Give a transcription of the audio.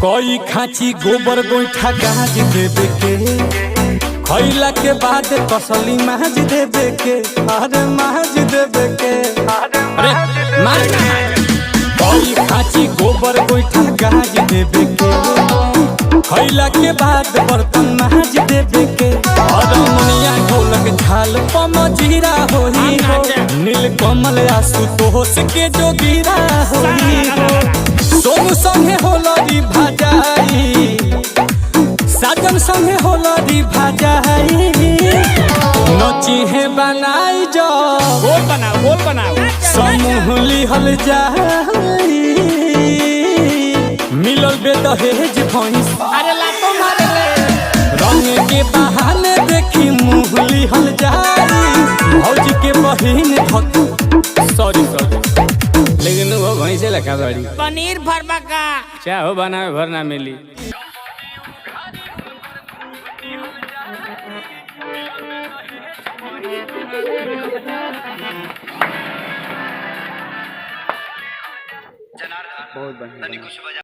कोई खाची गोबर गोईठा गाज देवे के खैला के बाद तसली माज देवे के अरे माज देवे के अरे माज कोई खाची गोबर गोईठा गाज देवे के खैला के बाद बर्तन माज देवे के और मुनिया ढोलक झाल पमजीरा होई हो नील कमल आशुतोष के जोगीरा होई हो सोनू संगे होलरी भाजाई साजन संगे होलरी भाजाई नची है बनाई जो बोल बनाओ समूह लिहल जाई मिलल बे दहेज भैंस अरे लातो मारे रंग के बहाने देखी मुँह लिहल जाई भौजी के बहिन धक सॉरी लेकिन वो भैंसे लखा बड़ी पनीर भरवा का चाहो बनावे भर ना मिली। बहुत बढ़िया।